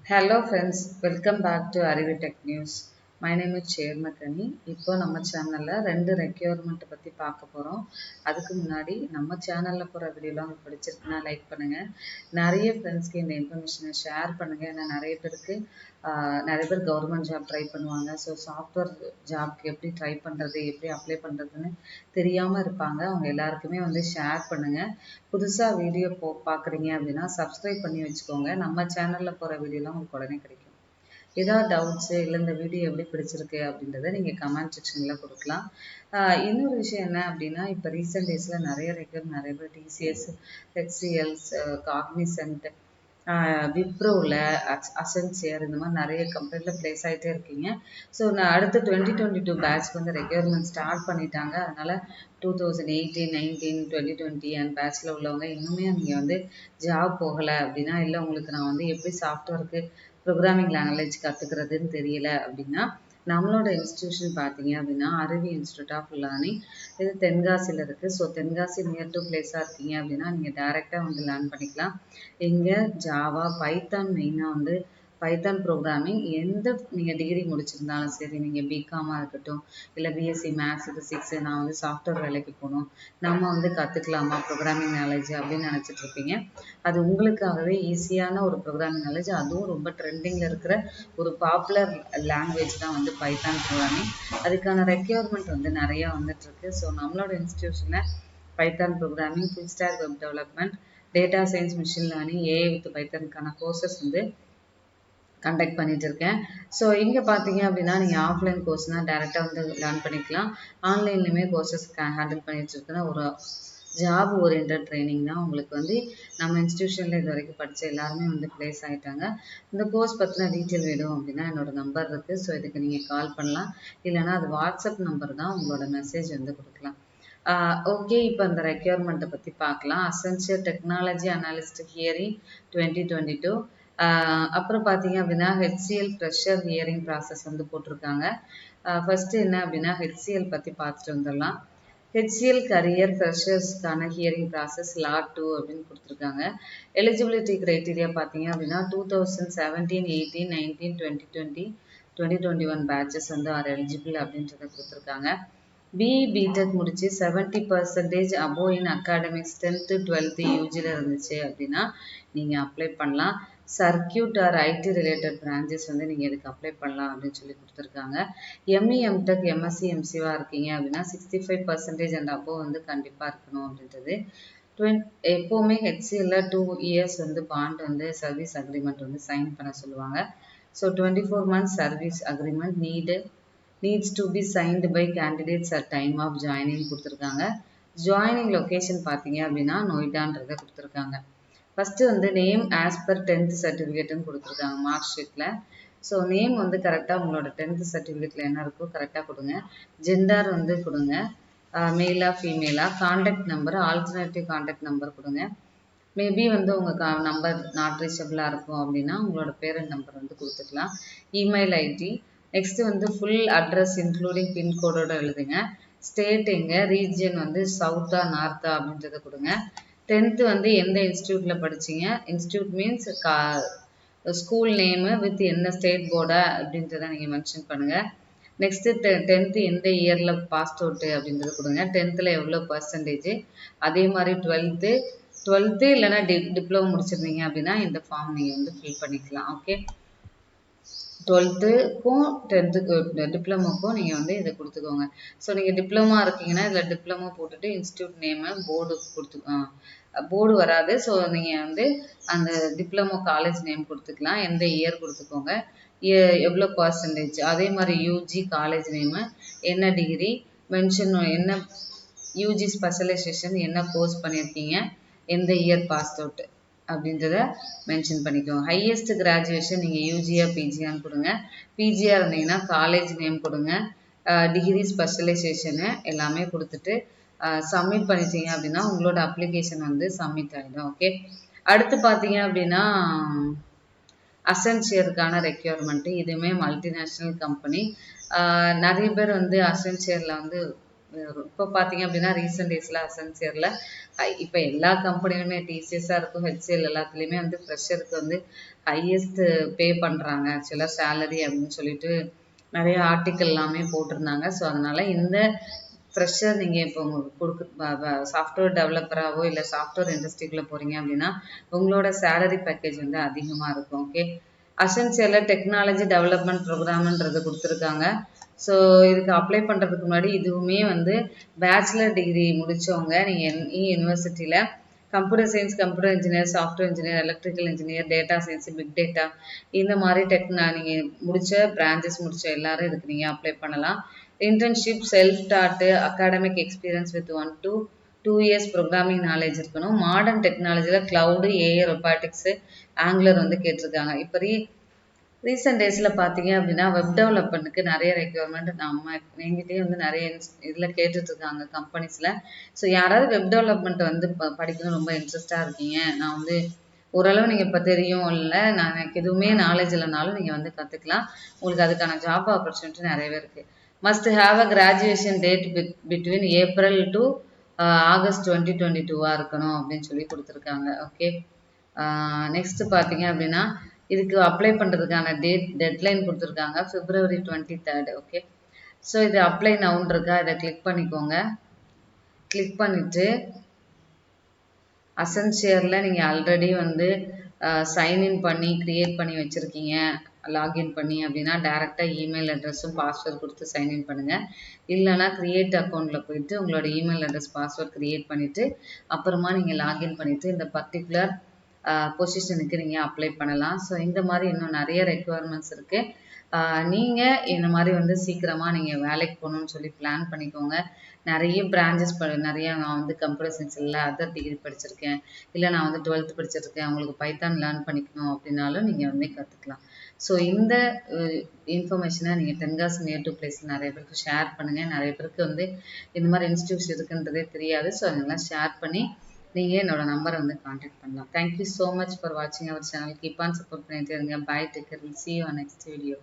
Hello friends, welcome back to Arivi Tech News. My name is Chermakani. இப்போ நம்ம சேனல்ல ரெண்டு ரெக்யர்மெண்ட் பத்தி பார்க்க போறோம். அதுக்கு முன்னாடி நம்ம சேனல்ல போற வீடியோலாம் உங்களுக்கு பிடிச்சிருக்குன்னா லைக் பண்ணுங்க. நிறைய ஃப்ரெண்ட்ஸ்க்கு இந்த இன்ஃபர்மேஷனை ஷேர் பண்ணுங்க. ஏன்னா நிறைய பேர் கவர்மெண்ட் ஜாப் ட்ரை பண்ணுவாங்க. ஸோ சாஃப்ட்வேர் ஜாப்க்கு எப்படி ட்ரை பண்றது, எப்படி அப்ளை பண்றதுன்னு தெரியாம இருப்பாங்க. அவங்க எல்லாருக்குமே ஷேர் பண்ணுங்க. புதுசா வீடியோ பார்க்குறீங்க அப்படின்னா சப்ஸ்கிரைப் பண்ணி வச்சுக்கோங்க. நம்ம சேனல்ல போற வீடியோலாம் உங்களுக்கு உடனே கிடைக்கும். ஏதாவது டவுட்ஸு இல்லை இந்த வீடியோ எப்படி பிடிச்சிருக்கு அப்படின்றத நீங்கள் கமெண்ட் செக்ஷனில் கொடுக்கலாம். இன்னொரு விஷயம் என்ன அப்படின்னா, இப்போ ரீசெண்ட் டேஸில் நிறைய பேர் டிசிஎஸ், ஹெச்சிஎல்ஸ், காக்னிசன்ட், விப்ரோவில், அசென்சியர் இந்த மாதிரி நிறைய கம்பெனியில் ப்ளேஸ் ஆகிட்டே இருக்கீங்க. ஸோ நான் அடுத்து 2022 பேட்ச்க்கு ரெக்யர்மெண்ட் ஸ்டார்ட் பண்ணிட்டாங்க. அதனால் 2018, 19, 2020 அண்ட் பேட்ச்சில் உள்ளவங்க இன்னுமே நீங்கள் ஜாப் போகலை அப்படின்னா, இல்லை உங்களுக்கு நான் எப்படி சாஃப்ட்வேருக்கு ப்ரோக்ராமிங் லாங்குவேஜ் கற்றுக்கிறதுன்னு தெரியல அப்படின்னா, நம்மளோட இன்ஸ்டியூஷன் பார்த்தீங்க அப்படின்னா அருவி இன்ஸ்டியூட் ஆஃப் லேர்னிங். இது தென்காசியில் இருக்குது. ஸோ தென்காசி நியர் டு பிளேஸாக இருக்கீங்க அப்படின்னா நீங்கள் டேரெக்டாக லேர்ன் பண்ணிக்கலாம். இங்கே ஜாவா, பைத்தான் மெயினாக பைத்தான் ப்ரோக்ராமிங் எந்த நீங்கள் டிகிரி முடிச்சிருந்தாலும் சரி, நீங்கள் பிகாமாக இருக்கட்டும், இல்லை பிஎஸ்சி மேத்ஸ், ஃபிசிக்ஸு, நான் சாஃப்ட்வேர் வேலைக்கு போகணும், நம்ம கற்றுக்கலாமா ப்ரோக்ராமிங் நாலேஜ் அப்படின்னு நினச்சிட்டு இருப்பீங்க. அது உங்களுக்காகவே ஈஸியான ஒரு ப்ரோக்ராமிங் நாலேஜ், அதுவும் ரொம்ப ட்ரெண்டிங்கில் இருக்கிற ஒரு பாப்புலர் லாங்குவேஜ் தான் பைத்தான் ப்ரோக்ராமிங். அதுக்கான ரெக்யர்மெண்ட் நிறையா வந்துட்டுருக்கு. ஸோ நம்மளோட இன்ஸ்டியூஷனில் Python programming, full stack web development, data science, machine learning, AI with பைத்தானுக்கான கோர்சஸ் கண்டக்ட் பண்ணிட்டு இருக்கேன். ஸோ இங்கே பார்த்தீங்க அப்படின்னா நீங்கள் ஆஃப்லைன் கோர்ஸ்னால் டேரெக்டாக லேர்ன் பண்ணிக்கலாம். ஆன்லைன்லையுமே கோர்சஸ் ஹேண்டில் பண்ணிட்டு இருக்குன்னா ஒரு ஜாப் ஓரியன்ட் ட்ரைனிங் தான். உங்களுக்கு நம்ம இன்ஸ்டியூஷனில் இது வரைக்கும் படித்த எல்லாருமே ப்ளேஸ் ஆகிட்டாங்க. இந்த கோர்ஸ் பற்றின டீட்டெயில் வேணும் அப்படின்னா என்னோடய நம்பர் இருக்குது. ஸோ இதுக்கு நீங்கள் கால் பண்ணலாம். இல்லைனா அது வாட்ஸ்அப் நம்பர் தான், உங்களோட மெசேஜ் கொடுக்கலாம். ஓகே, இப்போ இந்த ரெக்யர்மெண்ட்டை பற்றி பார்க்கலாம். Accenture technology analyst hiring 2022. அப்புறம் பார்த்தீங்க அப்படின்னா HCL ஃப்ரெஷர் ஹியரிங் ப்ராசஸ் போட்டிருக்காங்க. ஃபஸ்ட்டு என்ன அப்படின்னா HCL பற்றி பார்த்துட்டு வந்துடலாம். HCL கரியர் ஃப்ரெஷர்ஸ்க்கான ஹியரிங் ப்ராசஸ் லாட் 2 அப்படின்னு கொடுத்துருக்காங்க. எலிஜிபிலிட்டி க்ரைட்டீரியா பார்த்தீங்க அப்படின்னா 2017, 18, 19, 2020, 2021 பேட்சஸ் ஆர் எலிஜிபிள் அப்படின்றத கொடுத்துருக்காங்க. பிடெக் முடிச்சு 70% அபோவ் இன் அகாடமிக்ஸ் 10th 12th யூஜியில் இருந்துச்சு அப்படின்னா நீங்கள் அப்ளை பண்ணலாம். Circuit or IT related branches நீங்கள் இதுக்கு அப்ளை பண்ணலாம் அப்படின்னு சொல்லி கொடுத்துருக்காங்க. எம்இ, எம்டெக், எம்எஸ்சி, எம்சிவாக இருக்கீங்க அப்படின்னா 65% அண்ட் அபோவ் கண்டிப்பாக இருக்கணும் அப்படின்றது. எப்போவுமே HCL 2 years bond service agreement sign பண்ண சொல்லுவாங்க. So 24 months service agreement needs to be signed by candidates at time of joining கொடுத்துருக்காங்க. ஜாயினிங் லொக்கேஷன் பார்த்தீங்க அப்படின்னா நொய்டான்றதை கொடுத்துருக்காங்க. First name as per 10th சர்டிஃபிகேட்டுன்னு கொடுத்துருக்காங்க மார்க் ஷீட்டில். ஸோ நேம் கரெக்டாக உங்களோட 10th சர்டிஃபிகேட்டில் என்ன இருக்கோ கரெக்டாக கொடுங்க. ஜெண்டர் கொடுங்க, மேலா ஃபீமேலா, contact number, alternative contact number கொடுங்க. மேபி உங்கள் நம்பர் நாட் ரீச்சபிளாக இருக்கும் அப்படின்னா உங்களோட பேரண்ட் நம்பர் கொடுத்துக்கலாம். Email ID, next full address including பின்கோடோட எழுதுங்க. ஸ்டேட் எங்கே, ரீஜியன் சவுத்தா நார்த்தா அப்படின்றத கொடுங்க. 10th எந்த இன்ஸ்டியூட்டில் படிச்சிங்க, institute means school name with என்ன ஸ்டேட் போர்டா அப்படின்றத நீங்கள் மென்ஷன் பண்ணுங்கள். நெக்ஸ்ட்டு 10th எந்த இயரில் பாஸ் அவுட்டு அப்படின்றத கொடுங்க. 10th எவ்வளோ பர்சன்டேஜ், அதே மாதிரி 12th இல்லைனா டிப்ளமோ முடிச்சிருந்தீங்க அப்படின்னா இந்த ஃபார்ம் நீங்கள் ஃபில் பண்ணிக்கலாம். ஓகே, 12th-க்கும் 10th டிப்ளமோக்கும் நீங்கள் இதை கொடுத்துக்கோங்க. ஸோ நீங்கள் டிப்ளமோ இருக்கீங்கன்னா இதில் டிப்ளமோ போட்டுட்டு இன்ஸ்டியூட் நேமு போர்டு வராது. ஸோ நீங்கள் அந்த டிப்ளமோ காலேஜ் நேம் கொடுத்துக்கலாம். எந்த இயர் கொடுத்துக்கோங்க, எவ்வளோ பர்சன்டேஜ், அதே மாதிரி யூஜி காலேஜ் நேமு, என்ன டிகிரி மென்ஷன், என்ன யூஜி ஸ்பெஷலைசேஷன், என்ன கோர்ஸ் பண்ணியிருக்கீங்க, எந்த இயர் பாஸ் அவுட் அப்படின்றத மென்ஷன் பண்ணிக்கோங்க. ஹையஸ்ட் கிராஜுவேஷன் நீங்கள் யூஜியா பிஜியான்னு கொடுங்க. பிஜியாக இருந்தீங்கன்னா காலேஜ் நேம் கொடுங்க, டிகிரி ஸ்பெஷலைசேஷனு எல்லாமே கொடுத்துட்டு சப்மிட் பண்ணிட்டீங்க அப்படின்னா உங்களோட அப்ளிகேஷன் சப்மிட் ஆகிடும். ஓகே, அடுத்து பார்த்தீங்க அப்படின்னா அசென்சியருக்கான ரெக்யர்மெண்ட்டு. இதுவுமே மல்டிநேஷ்னல் கம்பெனி. நிறைய பேர் அசென்சியரில் இப்போ பார்த்தீங்க அப்படின்னா ரீசெண்ட் டேஸில் அசென்சியரில் இப்போ எல்லா கம்பெனிலுமே டிசிஎஸ்ஸாக இருக்கும் ஹெச்சிஎல் எல்லாத்துலேயுமே வந்து ஃப்ரெஷருக்கு வந்து ஹையஸ்ட் பே பண்ணுறாங்க ஆக்சுவலாக சேலரி அப்படின்னு சொல்லிட்டு நிறைய ஆர்டிக்கல் எல்லாமே போட்டிருந்தாங்க. ஸோ அதனால் இந்த ஃப்ரெஷர் நீங்கள் இப்போ உங்களுக்கு சாஃப்ட்வேர் டெவலப்பராகவோ இல்லை சாஃப்ட்வேர் இண்டஸ்ட்ரிக்குள்ளே போகிறீங்க அப்படின்னா உங்களோட சேலரி பேக்கேஜ் வந்து அதிகமாக இருக்கும். ஓகே, அசென்சியரில் டெக்னாலஜி டெவலப்மெண்ட் ப்ரோக்ராம்ன்றது கொடுத்துருக்காங்க. ஸோ இதுக்கு அப்ளை பண்ணுறதுக்கு முன்னாடி இதுவுமே வந்து பேச்சுலர் டிகிரி முடித்தவங்க நீங்கள் யூனிவர்சிட்டியில் computer science, computer engineer, software engineer, electrical engineer, data science, big data இந்த மாதிரி நீங்கள் முடித்த பிரான்ச்சஸ் முடித்த எல்லாரும் இதுக்கு நீங்கள் அப்ளை பண்ணலாம். Internship, self taught, academic experience with 1 to 2 years programming knowledge இருக்கணும். மாடர்ன் டெக்னாலஜியில் க்ளவுடு, ஏஐ, ரொபாட்டிக்ஸு, ஆங்குலர் வந்து கேட்டிருக்காங்க. இப்போ ரீசெண்ட் டேஸில் பார்த்தீங்க அப்படின்னா வெப் டெவலப்மெண்ட்டுக்கு நிறைய ரெக்யர்மெண்ட் எங்கிட்டே வந்து நிறைய இதில் கேட்டுட்ருக்காங்க கம்பெனிஸில். ஸோ யாராவது வெப் டெவலப்மெண்ட் வந்து படிக்கணும் ரொம்ப இன்ட்ரெஸ்டாக இருக்கீங்க, நான் வந்து ஓரளவு நீங்கள் இப்போ தெரியும் இல்லை, நான் எனக்கு எதுவுமே நாலேஜ் இல்லைனாலும் நீங்கள் வந்து கற்றுக்கலாம். உங்களுக்கு அதுக்கான ஜாப் ஆப்பர்ச்சுனிட்டி நிறையவே இருக்குது. Must have a graduation date between April to August 2022 இருக்கணும் அப்படின்னு சொல்லி கொடுத்துருக்காங்க. ஓகே, நெக்ஸ்ட் பார்த்தீங்க அப்படின்னா இதுக்கு அப்ளை பண்ணுறதுக்கான டெட்லைன் கொடுத்துருக்காங்க February 23rd. ஓகே, ஸோ இது அப்ளை நவுன் இருக்கா, இதை கிளிக் பண்ணிக்கோங்க. கிளிக் பண்ணிவிட்டு அசென்சியரில் நீங்கள் ஆல்ரெடி வந்து சைன்இன் பண்ணி க்ரியேட் பண்ணி வச்சுருக்கீங்க, லாகின் பண்ணி அப்படின்னா டேரெக்டாக இமெயில் அட்ரஸும் பாஸ்வேர்ட் கொடுத்து சைன்இன் பண்ணுங்கள். இல்லைனா க்ரியேட் அக்கௌண்ட்டில் போயிட்டு உங்களோட இமெயில் அட்ரஸ் பாஸ்வேர்ட் க்ரியேட் பண்ணிவிட்டு அப்புறமா நீங்கள் லாகின் பண்ணிவிட்டு இந்த பர்டிகுலர் பொசிஷனுக்கு நீங்கள் அப்ளை பண்ணலாம். ஸோ இந்த மாதிரி இன்னும் நிறைய ரெக்குவயர்மெண்ட்ஸ் இருக்குது. நீங்கள் இந்த மாதிரி வந்து சீக்கிரமாக நீங்கள் வேலைக்கு போகணுன்னு சொல்லி பிளான் பண்ணிக்கோங்க. நிறைய பிரான்ச்சஸ் நிறையா நான் வந்து கம்ப்யூட்டர் சயின்ஸ் இல்லை அதர் டிகிரி படிச்சிருக்கேன், இல்லை நான் வந்து 12th படிச்சிருக்கேன், உங்களுக்கு பைத்தான் லேர்ன் பண்ணிக்கணும் அப்படின்னாலும் நீங்கள் வந்து கற்றுக்கலாம். ஸோ இந்த இன்ஃபர்மேஷனை நீங்கள் தென்காசி நேட்டிவ் பிளேஸில் நிறைய பேருக்கு ஷேர் பண்ணுங்கள். நிறைய பேருக்கு வந்து இந்த மாதிரி இன்ஸ்டியூட்ஸ் இருக்குன்றதே தெரியாது. ஸோ அதெல்லாம் ஷேர் பண்ணி நீங்கள் என்னோட நம்பரை வந்து காண்டாக்ட் பண்ணலாம். தேங்க்யூ ஸோ மச் ஃபார் வாட்சிங் our channel. Keep on support பண்ணிட்டே இருங்க. Bye, take care, will see you on next video.